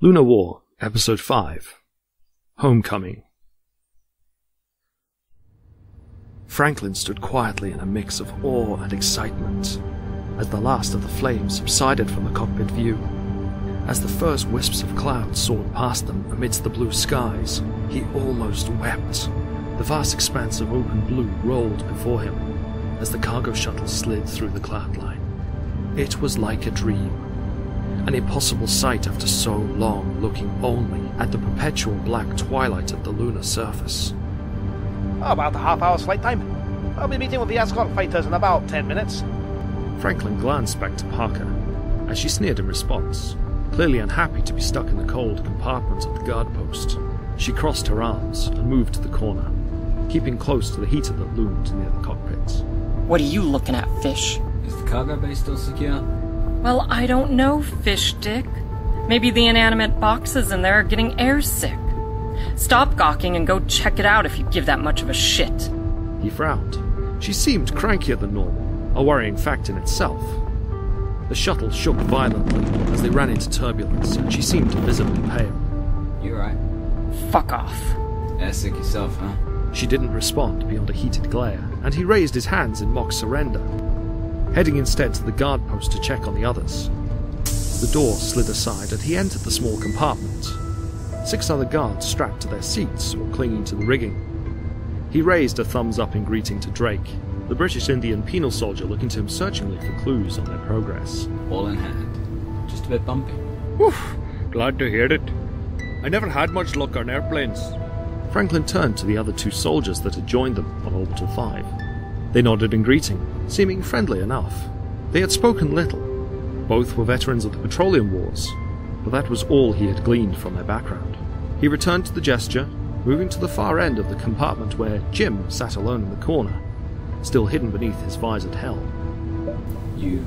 Lunar War, Episode 5 Homecoming. Franklin stood quietly in a mix of awe and excitement as the last of the flames subsided from the cockpit view. As the first wisps of cloud soared past them amidst the blue skies, he almost wept. The vast expanse of open blue rolled before him as the cargo shuttle slid through the cloud line. It was like a dream. An impossible sight after so long looking only at the perpetual black twilight of the lunar surface. About a half-hour's flight time. I'll be meeting with the escort fighters in about 10 minutes. Franklin glanced back to Parker as she sneered in response, clearly unhappy to be stuck in the cold compartment of the guard post. She crossed her arms and moved to the corner, keeping close to the heater that loomed near the cockpit. What are you looking at, Fish? Is the cargo bay still secure? Well, I don't know, Fish Dick. Maybe the inanimate boxes in there are getting airsick. Stop gawking and go check it out if you give that much of a shit. He frowned. She seemed crankier than normal, a worrying fact in itself. The shuttle shook violently as they ran into turbulence, and she seemed visibly pale. You alright? Fuck off. Airsick yourself, huh? She didn't respond beyond a heated glare, and he raised his hands in mock surrender, heading instead to the guard post to check on the others. The door slid aside and he entered the small compartment. 6 other guards strapped to their seats or clinging to the rigging. He raised a thumbs up in greeting to Drake, the British Indian penal soldier looking to him searchingly for clues on their progress. All in hand. Just a bit bumpy. Oof, glad to hear it. I never had much luck on airplanes. Franklin turned to the other 2 soldiers that had joined them on Orbital 5. They nodded in greeting, seeming friendly enough. They had spoken little. Both were veterans of the Petroleum Wars, but that was all he had gleaned from their background. He returned to the gesture, moving to the far end of the compartment where Jim sat alone in the corner, still hidden beneath his visored helm. You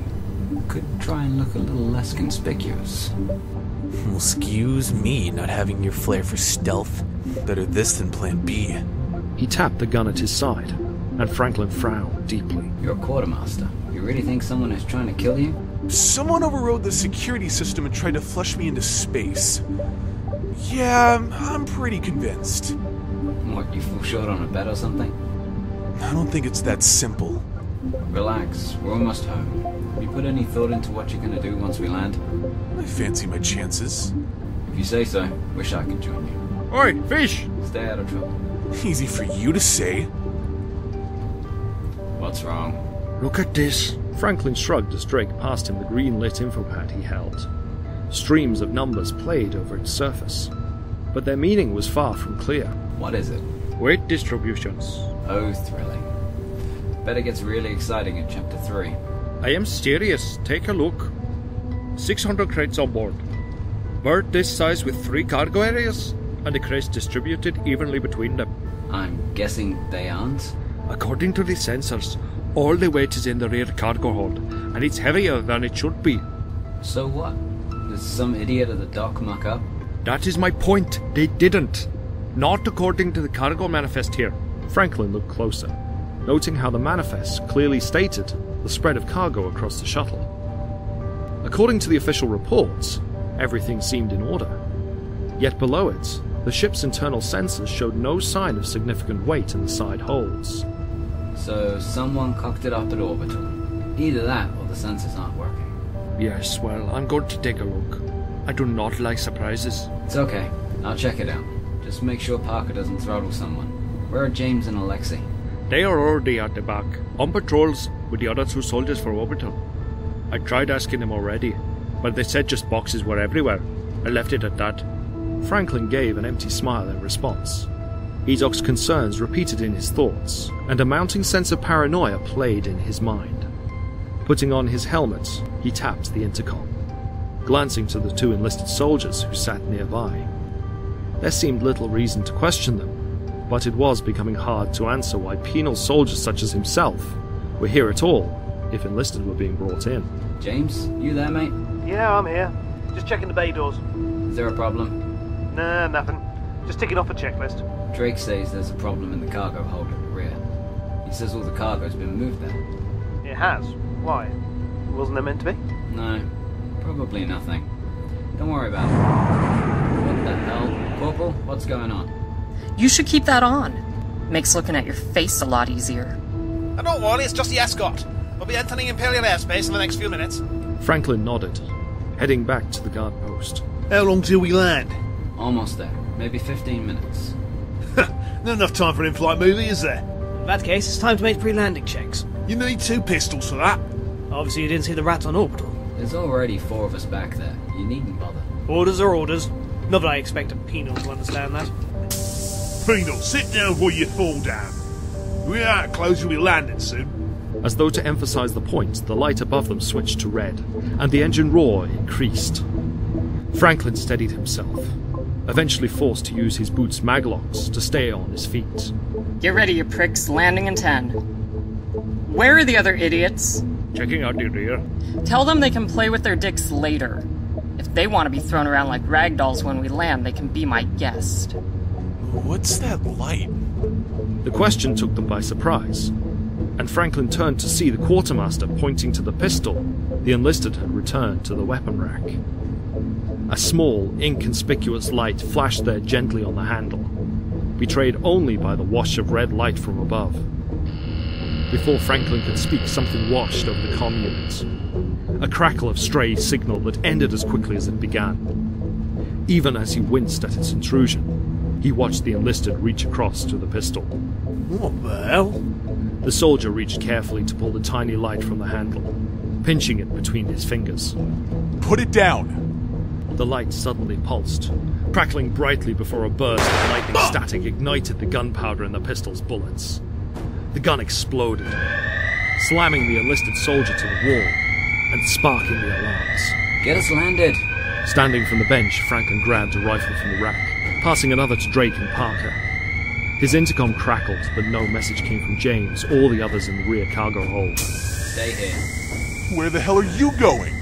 could try and look a little less conspicuous. Well, excuse me, not having your flair for stealth. Better this than Plan B. He tapped the gun at his side, and Franklin frowned deeply. You're a quartermaster. You really think someone is trying to kill you? Someone overrode the security system and tried to flush me into space. Yeah, I'm pretty convinced. What, you fall short on a bet or something? I don't think it's that simple. Relax, we're almost home. Have you put any thought into what you're gonna do once we land? I fancy my chances. If you say so, wish I could join you. Oi, Fish! Stay out of trouble. Easy for you to say. What's wrong? Look at this. Franklin shrugged as Drake passed him the green-lit infopad he held. Streams of numbers played over its surface, but their meaning was far from clear. What is it? Weight distributions. Oh, thrilling. Bet it gets really exciting in Chapter 3. I am serious. Take a look. 600 crates on board. Bird this size with 3 cargo areas, and the crates distributed evenly between them. I'm guessing they aren't? According to the sensors, all the weight is in the rear cargo hold, and it's heavier than it should be. So what? Does some idiot at the dock muck up? That is my point. They didn't. Not according to the cargo manifest here. Franklin looked closer, noting how the manifest clearly stated the spread of cargo across the shuttle. According to the official reports, everything seemed in order. Yet below it, the ship's internal sensors showed no sign of significant weight in the side holds. So someone cocked it up at orbital. Either that or the sensors aren't working. Yes, well, I'm going to take a look. I do not like surprises. It's okay. I'll check it out. Just make sure Parker doesn't throttle someone. Where are James and Alexei? They are already at the back, on patrols with the other 2 soldiers for orbital. I tried asking them already, but they said just boxes were everywhere. I left it at that. Franklin gave an empty smile in response. Ezoc's concerns repeated in his thoughts, and a mounting sense of paranoia played in his mind. Putting on his helmet, he tapped the intercom, glancing to the 2 enlisted soldiers who sat nearby. There seemed little reason to question them, but it was becoming hard to answer why penal soldiers such as himself were here at all if enlisted were being brought in. James, you there, mate? Yeah, I'm here. Just checking the bay doors. Is there a problem? Nah, nothing. Just ticking off a checklist. Drake says there's a problem in the cargo hold at the rear. He says all the cargo's been moved there. It has. Why? Wasn't there meant to be? No, probably nothing. Don't worry about it. Invaluable? What's going on? You should keep that on. Makes looking at your face a lot easier. Don't worry, it's just the escort. We'll be entering Imperial airspace in the next few minutes. Franklin nodded, heading back to the guard post. How long till we land? Almost there. Maybe 15 minutes. Not enough time for an in-flight movie, is there? In that case, it's time to make pre-landing checks. You need 2 pistols for that. Obviously you didn't see the rats on orbital. There's already 4 of us back there. You needn't bother. Orders are orders. Not that I expect a penal to understand that. Penal, sit down before you fall down. We're out close, we'll be landing soon. As though to emphasize the point, the light above them switched to red, and the engine roar increased. Franklin steadied himself, eventually forced to use his boot's maglocks to stay on his feet. Get ready, you pricks. Landing in 10. Where are the other idiots? Checking out the rear. Tell them they can play with their dicks later. If they want to be thrown around like ragdolls when we land, they can be my guest. What's that light? The question took them by surprise, and Franklin turned to see the quartermaster pointing to the pistol the enlisted had returned to the weapon rack. A small, inconspicuous light flashed there gently on the handle, betrayed only by the wash of red light from above. Before Franklin could speak, something washed over the comm unit. A crackle of stray signal that ended as quickly as it began. Even as he winced at its intrusion, he watched the enlisted reach across to the pistol. What the hell? The soldier reached carefully to pull the tiny light from the handle, pinching it between his fingers. Put it down! The light suddenly pulsed, crackling brightly before a burst of lightning static ignited the gunpowder in the pistol's bullets. The gun exploded, slamming the enlisted soldier to the wall and sparking the alarms. Get us landed! Standing from the bench, Franklin grabbed a rifle from the rack, passing another to Drake and Parker. His intercom crackled, but no message came from James or the others in the rear cargo hold. Stay here. Where the hell are you going?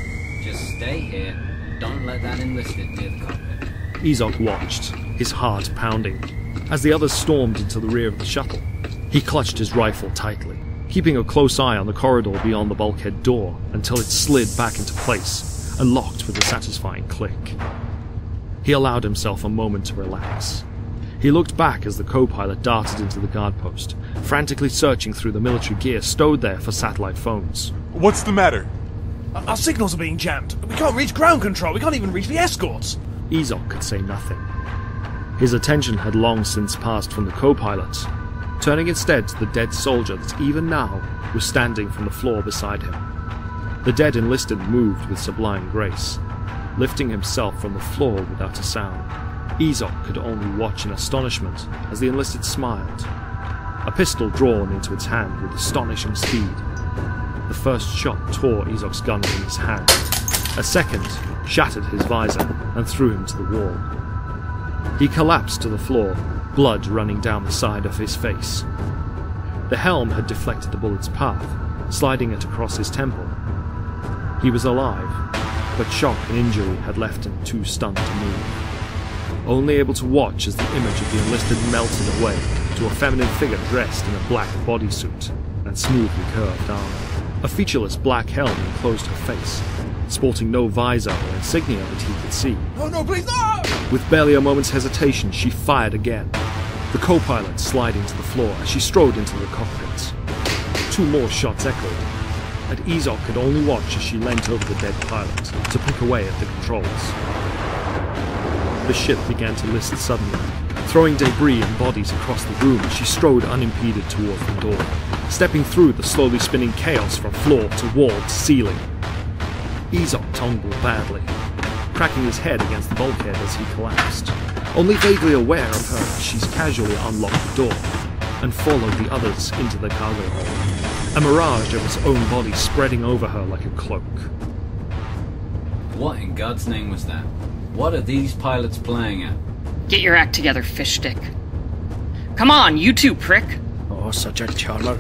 Just stay here. Don't let that enlisted near the cockpit. Ezoc watched, his heart pounding, as the others stormed into the rear of the shuttle. He clutched his rifle tightly, keeping a close eye on the corridor beyond the bulkhead door until it slid back into place and locked with a satisfying click. He allowed himself a moment to relax. He looked back as the co-pilot darted into the guard post, frantically searching through the military gear stowed there for satellite phones. What's the matter? Our signals are being jammed. We can't reach ground control. We can't even reach the escorts. Ezoc could say nothing. His attention had long since passed from the co-pilot, turning instead to the dead soldier that even now was standing from the floor beside him. The dead enlisted moved with sublime grace, lifting himself from the floor without a sound. Ezoc could only watch in astonishment as the enlisted smiled, a pistol drawn into its hand with astonishing speed. The first shot tore Ezoc's gun from his hand. A second shattered his visor and threw him to the wall. He collapsed to the floor, blood running down the side of his face. The helm had deflected the bullet's path, sliding it across his temple. He was alive, but shock and injury had left him too stunned to move, only able to watch as the image of the enlisted melted away to a feminine figure dressed in a black bodysuit and smoothly curved armor. A featureless black helm enclosed her face, sporting no visor or insignia that he could see. Oh no, please, no! With barely a moment's hesitation, she fired again, the co-pilot sliding to the floor as she strode into the cockpit. 2 more shots echoed, and Ezoc could only watch as she leant over the dead pilot to pick away at the controls. The ship began to list suddenly, throwing debris and bodies across the room as she strode unimpeded towards the door, stepping through the slowly spinning chaos from floor to wall to ceiling. Ezoc tumbled badly, cracking his head against the bulkhead as he collapsed, only vaguely aware of her as she casually unlocked the door and followed the others into the cargo hold, a mirage of his own body spreading over her like a cloak. What in God's name was that? What are these pilots playing at? Get your act together, fish stick. Come on, you two, prick! Oh, such a charmer.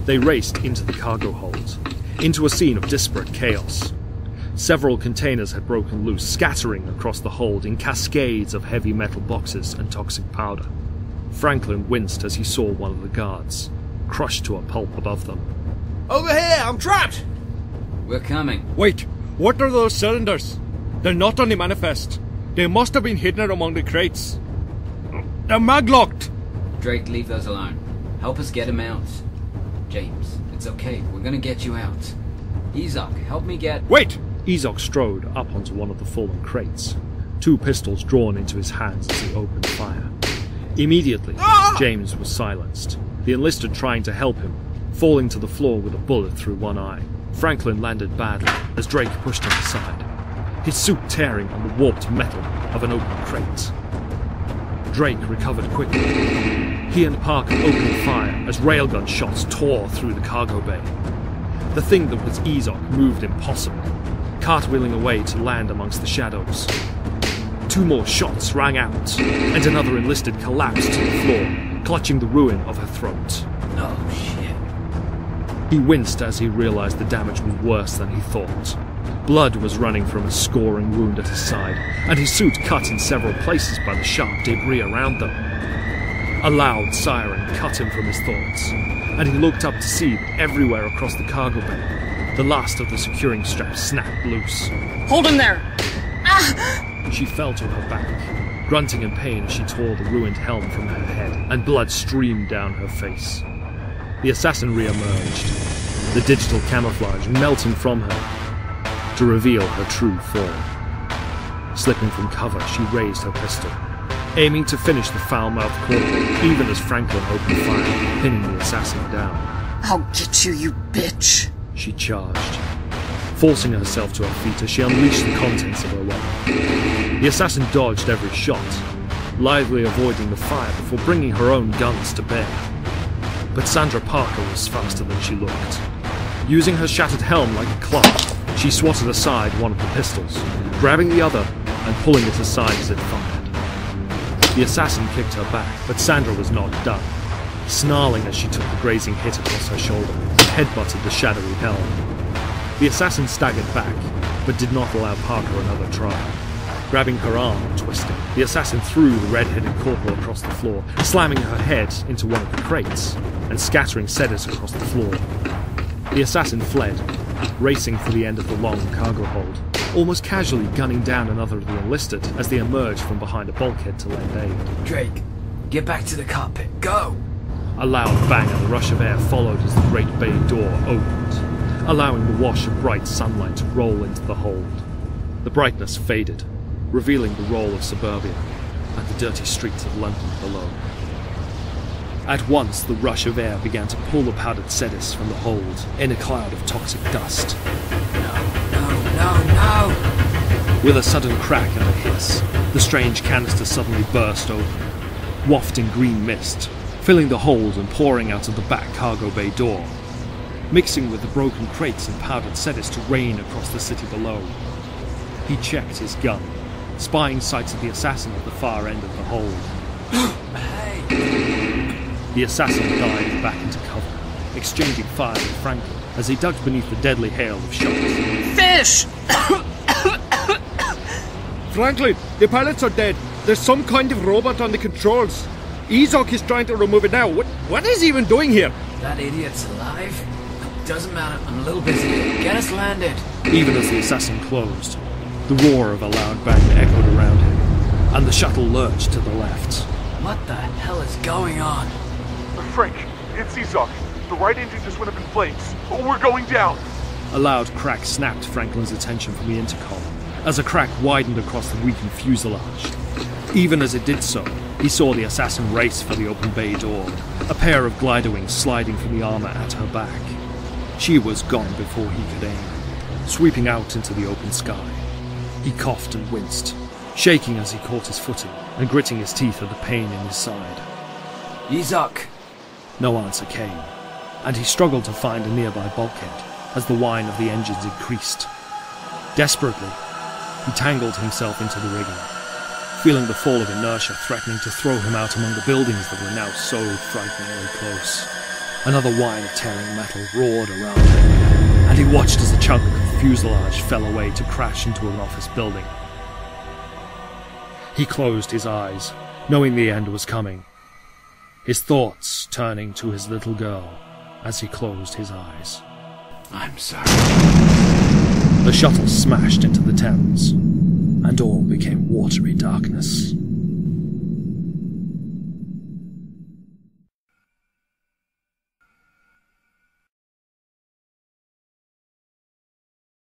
They raced into the cargo hold, into a scene of disparate chaos. Several containers had broken loose, scattering across the hold in cascades of heavy metal boxes and toxic powder. Franklin winced as he saw one of the guards, crushed to a pulp above them. Over here, I'm trapped! We're coming. Wait, what are those cylinders? They're not on the manifest. They must have been hidden among the crates. They're maglocked! Drake, leave those alone. Help us get him out. James, it's okay. We're gonna get you out. Ezoc, help me get... Wait! Ezoc strode up onto one of the fallen crates, 2 pistols drawn into his hands as he opened fire. Immediately, James was silenced, the enlisted trying to help him, falling to the floor with a bullet through one eye. Franklin landed badly as Drake pushed him aside, his suit tearing on the warped metal of an open crate. Drake recovered quickly. He and Parker opened fire as railgun shots tore through the cargo bay. The thing that was Ezoc moved impossibly, cartwheeling away to land amongst the shadows. 2 more shots rang out, and another enlisted collapsed to the floor, clutching the ruin of her throat. Oh, shit. He winced as he realized the damage was worse than he thought. Blood was running from a scoring wound at his side, and his suit cut in several places by the sharp debris around them. A loud siren cut him from his thoughts, and he looked up to see that everywhere across the cargo bay, the last of the securing straps snapped loose. Hold him there! Ah! She fell to her back, grunting in pain as she tore the ruined helm from her head, and blood streamed down her face. The assassin re-emerged, the digital camouflage melting from her to reveal her true form. Slipping from cover, she raised her pistol, aiming to finish the foul-mouthed Cockerell even as Franklin opened fire, pinning the assassin down. I'll get you, you bitch! She charged, forcing herself to her feet as she unleashed the contents of her weapon. The assassin dodged every shot, lithely avoiding the fire before bringing her own guns to bear. But Sandra Parker was faster than she looked. Using her shattered helm like a club, she swatted aside one of the pistols, grabbing the other and pulling it aside as it fired. The assassin kicked her back, but Sandra was not done, snarling as she took the grazing hit across her shoulder and headbutted the shadowy helm. The assassin staggered back, but did not allow Parker another try. Grabbing her arm and twisting, the assassin threw the red-headed corporal across the floor, slamming her head into one of the crates and scattering Sedis across the floor. The assassin fled, racing for the end of the long cargo hold, almost casually gunning down another of the enlisted as they emerged from behind a bulkhead to lend aid. Drake, get back to the cockpit. Go! A loud bang and a rush of air followed as the great bay door opened, allowing the wash of bright sunlight to roll into the hold. The brightness faded, revealing the roll of suburbia and the dirty streets of London below. At once, the rush of air began to pull the powdered Sedis from the hold in a cloud of toxic dust. No! With a sudden crack and a hiss, the strange canister suddenly burst open, wafting green mist, filling the hold and pouring out of the back cargo bay door, mixing with the broken crates and powdered Sedis to rain across the city below. He checked his gun, spying sights of the assassin at the far end of the hold. The assassin dived back into cover, exchanging fire with Franklin as he dug beneath the deadly hail of shots. Fish! Franklin, the pilots are dead. There's some kind of robot on the controls. Ezoc is trying to remove it now. What is he even doing here? That idiot's alive? Doesn't matter, I'm a little busy. Get us landed. Even as the assassin closed, the roar of a loud bang echoed around him, and the shuttle lurched to the left. What the hell is going on? Frank, it's Ezoc. The right engine just went up in flames. Oh, we're going down. A loud crack snapped Franklin's attention from the intercom, as a crack widened across the weakened fuselage. Even as it did so, he saw the assassin race for the open bay door, a pair of glider wings sliding from the armor at her back. She was gone before he could aim, sweeping out into the open sky. He coughed and winced, shaking as he caught his footing and gritting his teeth at the pain in his side. Ezoc! No answer came, and he struggled to find a nearby bulkhead as the whine of the engines increased. Desperately, he tangled himself into the rigging, feeling the fall of inertia threatening to throw him out among the buildings that were now so frighteningly close. Another whine of tearing metal roared around him, and he watched as a chunk of fuselage fell away to crash into an office building. He closed his eyes, knowing the end was coming, his thoughts turning to his little girl as he closed his eyes. I'm sorry. The shuttle smashed into the Thames, and all became watery darkness.